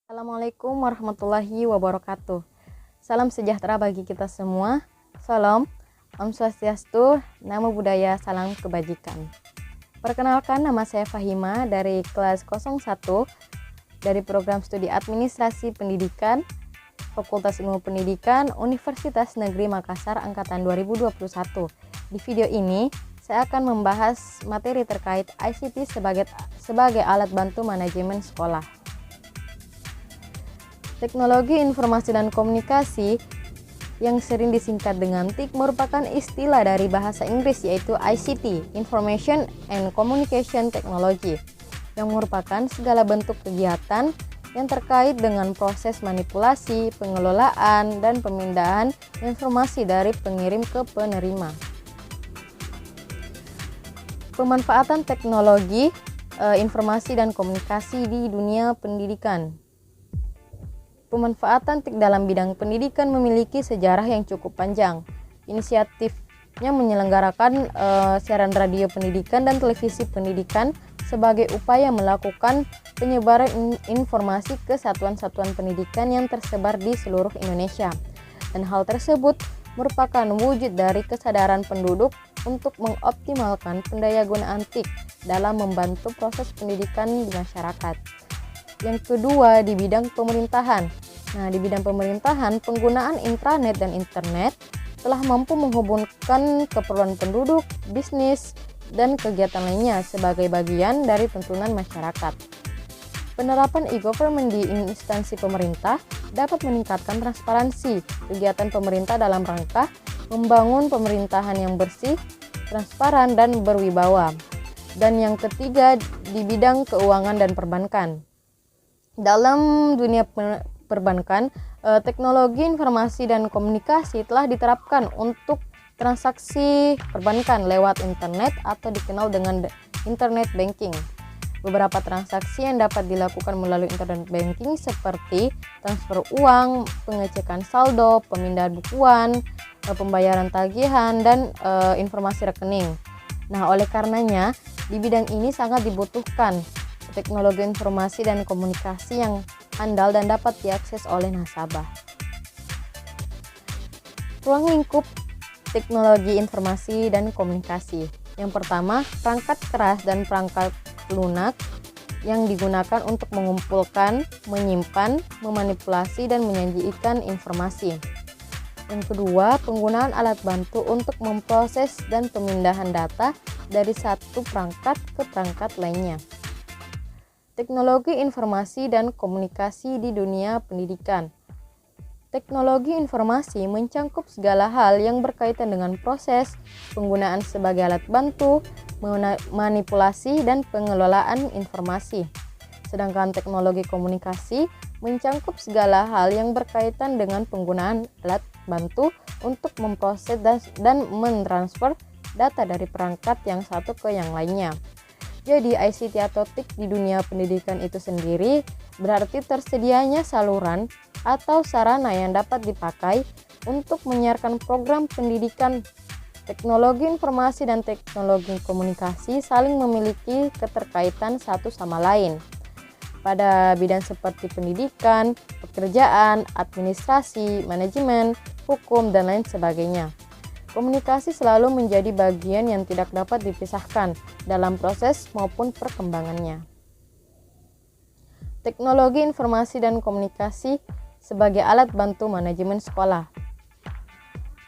Assalamualaikum warahmatullahi wabarakatuh. Salam sejahtera bagi kita semua. Salam, Om Swastiastu, Namo Buddhaya, salam kebajikan. Perkenalkan, nama saya Fahima dari kelas 01 dari program studi Administrasi Pendidikan, Fakultas Ilmu Pendidikan, Universitas Negeri Makassar angkatan 2021. Di video ini saya akan membahas materi terkait ICT sebagai alat bantu manajemen sekolah. Teknologi Informasi dan Komunikasi yang sering disingkat dengan TIK merupakan istilah dari bahasa Inggris yaitu ICT, Information and Communication Technology, yang merupakan segala bentuk kegiatan yang terkait dengan proses manipulasi, pengelolaan, dan pemindahan informasi dari pengirim ke penerima. Pemanfaatan teknologi informasi dan komunikasi di dunia pendidikan. Pemanfaatan TIK dalam bidang pendidikan memiliki sejarah yang cukup panjang. Inisiatifnya menyelenggarakan siaran radio pendidikan dan televisi pendidikan sebagai upaya melakukan penyebaran informasi ke satuan-satuan pendidikan yang tersebar di seluruh Indonesia. Dan hal tersebut merupakan wujud dari kesadaran penduduk untuk mengoptimalkan pendayagunaan TIK dalam membantu proses pendidikan di masyarakat. Yang kedua, di bidang pemerintahan. Nah, di bidang pemerintahan, penggunaan intranet dan internet telah mampu menghubungkan keperluan penduduk, bisnis, dan kegiatan lainnya sebagai bagian dari tuntunan masyarakat. Penerapan e-government di instansi pemerintah dapat meningkatkan transparansi kegiatan pemerintah dalam rangka membangun pemerintahan yang bersih, transparan, dan berwibawa. Dan yang ketiga, di bidang keuangan dan perbankan. Dalam dunia perbankan, teknologi informasi dan komunikasi telah diterapkan untuk transaksi perbankan lewat internet atau dikenal dengan internet banking. Beberapa transaksi yang dapat dilakukan melalui internet banking seperti transfer uang, pengecekan saldo, pemindahan bukuan, pembayaran tagihan, dan informasi rekening. Nah, oleh karenanya, di bidang ini sangat dibutuhkan teknologi informasi dan komunikasi yang andal dan dapat diakses oleh nasabah. Ruang lingkup teknologi informasi dan komunikasi. Yang pertama, perangkat keras dan perangkat lunak yang digunakan untuk mengumpulkan, menyimpan, memanipulasi, dan menyajikan informasi. Yang kedua, penggunaan alat bantu untuk memproses dan pemindahan data dari satu perangkat ke perangkat lainnya. Teknologi informasi dan komunikasi di dunia pendidikan. Teknologi informasi mencangkup segala hal yang berkaitan dengan proses, penggunaan sebagai alat bantu, manipulasi, dan pengelolaan informasi. Sedangkan teknologi komunikasi mencangkup segala hal yang berkaitan dengan penggunaan alat bantu untuk memproses dan mentransfer data dari perangkat yang satu ke yang lainnya. Jadi ICT atau TIK di dunia pendidikan itu sendiri berarti tersedianya saluran atau sarana yang dapat dipakai untuk menyiarkan program pendidikan. Teknologi informasi dan teknologi komunikasi saling memiliki keterkaitan satu sama lain. Pada bidang seperti pendidikan, pekerjaan, administrasi, manajemen, hukum, dan lain sebagainya. Komunikasi selalu menjadi bagian yang tidak dapat dipisahkan dalam proses maupun perkembangannya. Teknologi informasi dan komunikasi sebagai alat bantu manajemen sekolah.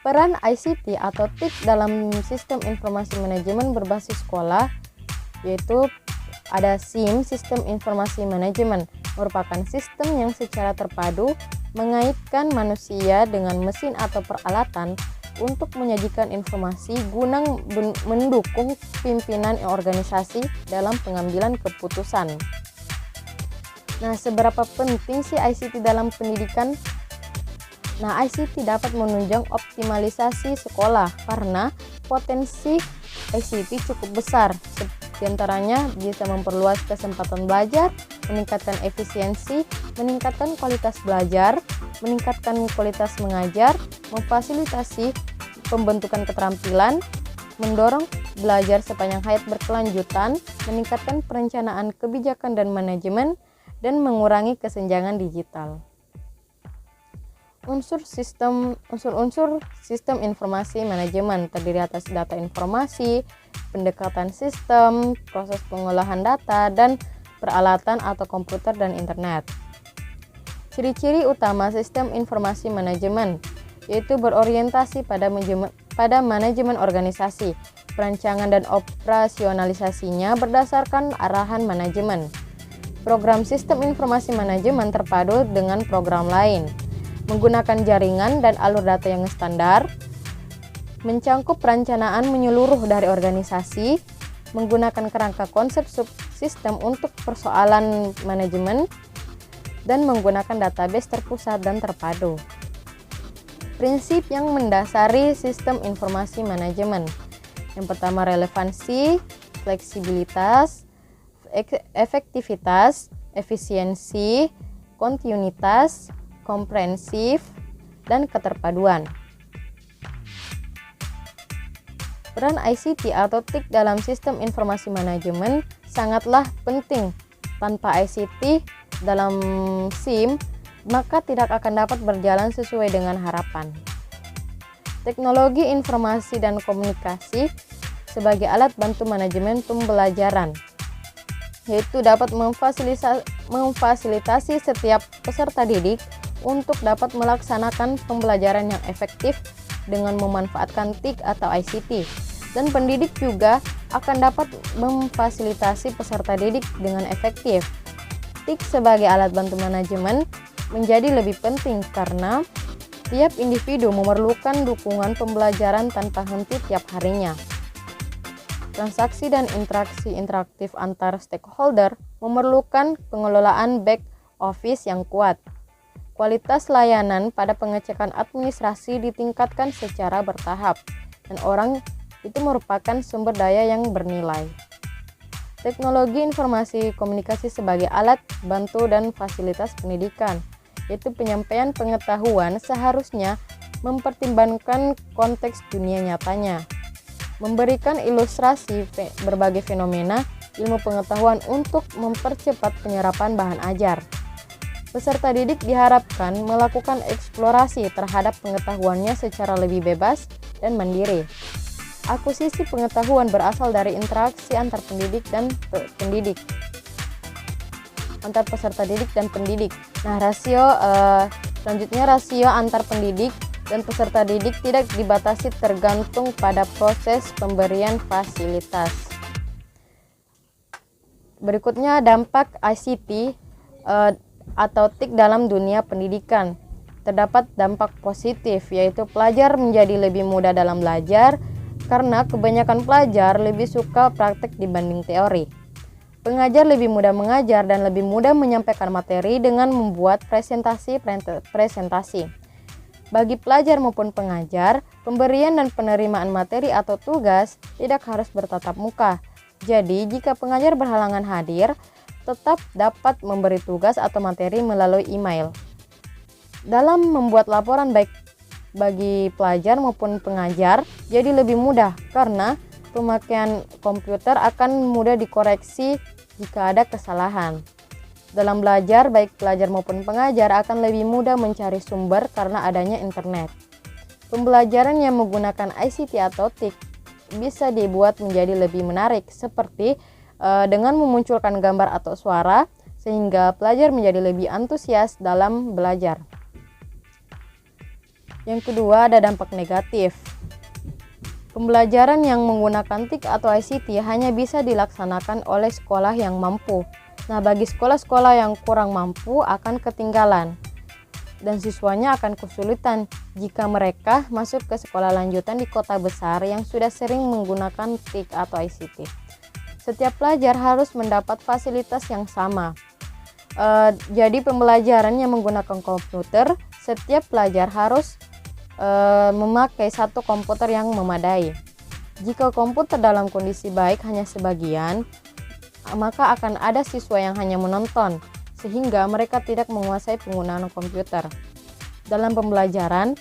Peran ICT atau TIK dalam sistem informasi manajemen berbasis sekolah yaitu ada SIM, Sistem Informasi Manajemen, merupakan sistem yang secara terpadu mengaitkan manusia dengan mesin atau peralatan untuk menyajikan informasi guna mendukung pimpinan organisasi dalam pengambilan keputusan. Nah, seberapa penting sih ICT dalam pendidikan? Nah, ICT dapat menunjang optimalisasi sekolah karena potensi ICT cukup besar. Di antaranya bisa memperluas kesempatan belajar, meningkatkan efisiensi, meningkatkan kualitas belajar, meningkatkan kualitas mengajar, memfasilitasi pembentukan keterampilan, mendorong belajar sepanjang hayat berkelanjutan, meningkatkan perencanaan kebijakan dan manajemen, dan mengurangi kesenjangan digital. Unsur sistem informasi manajemen terdiri atas data informasi, pendekatan sistem, proses pengolahan data, dan peralatan atau komputer dan internet. Ciri-ciri utama sistem informasi manajemen yaitu berorientasi pada manajemen organisasi. Perancangan dan operasionalisasinya berdasarkan arahan manajemen. Program sistem informasi manajemen terpadu dengan program lain, menggunakan jaringan dan alur data yang standar, mencangkup perencanaan menyeluruh dari organisasi, menggunakan kerangka konsep subsistem untuk persoalan manajemen, dan menggunakan database terpusat dan terpadu. Prinsip yang mendasari sistem informasi manajemen. Yang pertama, relevansi, fleksibilitas, efektivitas, efisiensi, kontinuitas, komprehensif, dan keterpaduan. Peran ICT atau TIC dalam sistem informasi manajemen sangatlah penting. Tanpa ICT dalam SIM, maka tidak akan dapat berjalan sesuai dengan harapan. Teknologi informasi dan komunikasi sebagai alat bantu manajemen pembelajaran, yaitu dapat memfasilitasi setiap peserta didik untuk dapat melaksanakan pembelajaran yang efektif dengan memanfaatkan TIC atau ICT, dan pendidik juga akan dapat memfasilitasi peserta didik dengan efektif. TIC sebagai alat bantu manajemen menjadi lebih penting karena tiap individu memerlukan dukungan pembelajaran tanpa henti tiap harinya. Transaksi dan interaksi interaktif antar stakeholder memerlukan pengelolaan back office yang kuat. Kualitas layanan pada pengecekan administrasi ditingkatkan secara bertahap, dan orang itu merupakan sumber daya yang bernilai. Teknologi informasi komunikasi sebagai alat bantu dan fasilitas pendidikan, yaitu penyampaian pengetahuan seharusnya mempertimbangkan konteks dunia nyatanya, memberikan ilustrasi berbagai fenomena ilmu pengetahuan untuk mempercepat penyerapan bahan ajar. Peserta didik diharapkan melakukan eksplorasi terhadap pengetahuannya secara lebih bebas dan mandiri. Akuisisi pengetahuan berasal dari interaksi antar pendidik dan pendidik, antar peserta didik dan pendidik. Nah, selanjutnya rasio antar pendidik dan peserta didik tidak dibatasi tergantung pada proses pemberian fasilitas. Berikutnya, dampak ICT atau TIC dalam dunia pendidikan. Terdapat dampak positif, yaitu pelajar menjadi lebih mudah dalam belajar karena kebanyakan pelajar lebih suka praktek dibanding teori. Pengajar lebih mudah mengajar dan lebih mudah menyampaikan materi dengan membuat presentasi. Bagi pelajar maupun pengajar, pemberian dan penerimaan materi atau tugas tidak harus bertatap muka. Jadi, jika pengajar berhalangan hadir, tetap dapat memberi tugas atau materi melalui email. Dalam membuat laporan baik bagi pelajar maupun pengajar jadi lebih mudah karena pemakaian komputer akan mudah dikoreksi jika ada kesalahan. Dalam belajar, baik pelajar maupun pengajar akan lebih mudah mencari sumber karena adanya internet. Pembelajaran yang menggunakan ICT atau TIC bisa dibuat menjadi lebih menarik, seperti dengan memunculkan gambar atau suara, sehingga pelajar menjadi lebih antusias dalam belajar. Yang kedua, ada dampak negatif. Pembelajaran yang menggunakan TIC atau ICT hanya bisa dilaksanakan oleh sekolah yang mampu. Nah, bagi sekolah-sekolah yang kurang mampu akan ketinggalan, dan siswanya akan kesulitan jika mereka masuk ke sekolah lanjutan di kota besar yang sudah sering menggunakan TIC atau ICT. Setiap pelajar harus mendapat fasilitas yang sama. Jadi pembelajaran yang menggunakan komputer, setiap pelajar harus memakai satu komputer yang memadai. Jika komputer dalam kondisi baik hanya sebagian, maka akan ada siswa yang hanya menonton, sehingga mereka tidak menguasai penggunaan komputer. Dalam pembelajaran,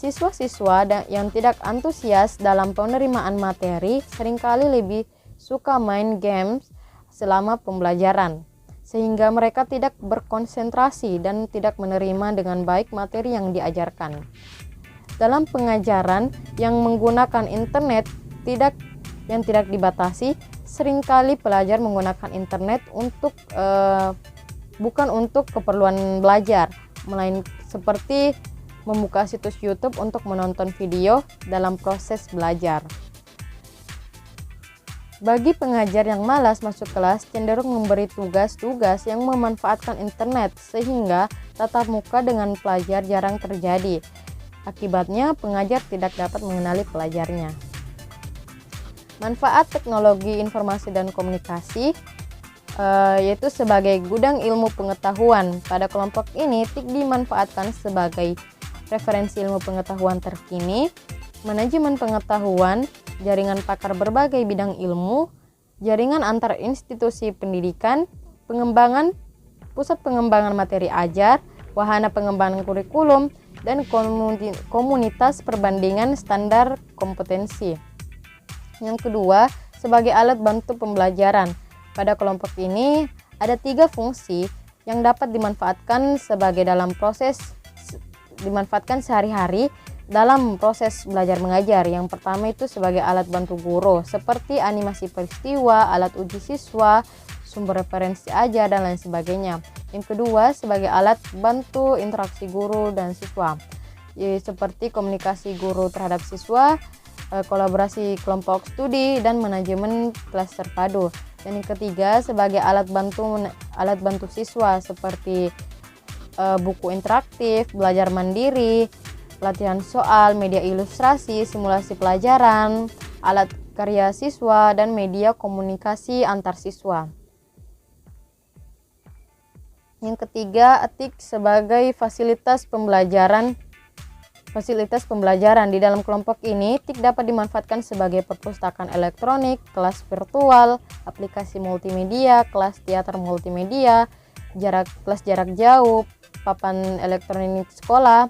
Siswa-siswa yang tidak antusias dalam penerimaan materi seringkali lebih suka main games selama pembelajaran, sehingga mereka tidak berkonsentrasi dan tidak menerima dengan baik materi yang diajarkan. Dalam pengajaran yang menggunakan internet yang tidak dibatasi, seringkali pelajar menggunakan internet bukan untuk keperluan belajar, melainkan seperti membuka situs YouTube untuk menonton video dalam proses belajar. Bagi pengajar yang malas masuk kelas, cenderung memberi tugas-tugas yang memanfaatkan internet sehingga tatap muka dengan pelajar jarang terjadi. Akibatnya, pengajar tidak dapat mengenali pelajarnya. Manfaat teknologi informasi dan komunikasi yaitu sebagai gudang ilmu pengetahuan. Pada kelompok ini, TIK dimanfaatkan sebagai referensi ilmu pengetahuan terkini, manajemen pengetahuan, jaringan pakar berbagai bidang ilmu, jaringan antar institusi pendidikan, pusat pengembangan materi ajar, wahana pengembangan kurikulum, dan komunitas perbandingan standar kompetensi. Yang kedua, sebagai alat bantu pembelajaran. Pada kelompok ini ada 3 fungsi yang dapat dimanfaatkan sehari-hari dalam proses belajar mengajar. Yang pertama itu sebagai alat bantu guru, seperti animasi peristiwa, alat uji siswa, sumber referensi ajar, dan lain sebagainya. Yang kedua sebagai alat bantu interaksi guru dan siswa, seperti komunikasi guru terhadap siswa, kolaborasi kelompok studi, dan manajemen kelas terpadu. Dan yang ketiga sebagai alat bantu siswa, seperti buku interaktif, belajar mandiri, latihan soal, media ilustrasi, simulasi pelajaran, alat karya siswa, dan media komunikasi antar siswa. Yang ketiga, TIK sebagai fasilitas pembelajaran. Di dalam kelompok ini, TIK dapat dimanfaatkan sebagai perpustakaan elektronik, kelas virtual, aplikasi multimedia, kelas teater multimedia, kelas jarak jauh, papan elektronik sekolah,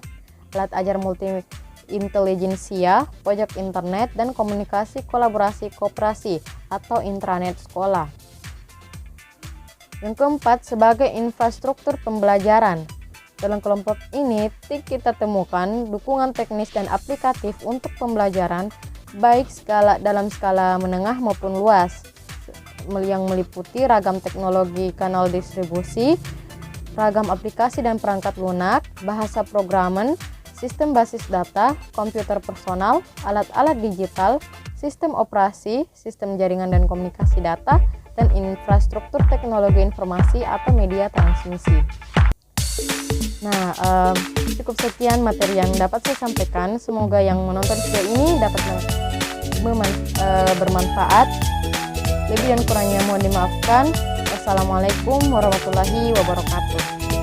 alat ajar multi-intelijensia, pojok internet, dan komunikasi kolaborasi koperasi atau intranet sekolah. Yang keempat, sebagai infrastruktur pembelajaran. Dalam kelompok ini, TIK kita temukan dukungan teknis dan aplikatif untuk pembelajaran baik dalam skala menengah maupun luas, yang meliputi ragam teknologi kanal distribusi, ragam aplikasi dan perangkat lunak, bahasa programan, sistem basis data, komputer personal, alat-alat digital, sistem operasi, sistem jaringan dan komunikasi data, dan infrastruktur teknologi informasi atau media transmisi. Nah, cukup sekian materi yang dapat saya sampaikan. Semoga yang menonton video ini dapat bermanfaat. Lebih dan kurangnya mohon dimaafkan. Wassalamualaikum warahmatullahi wabarakatuh.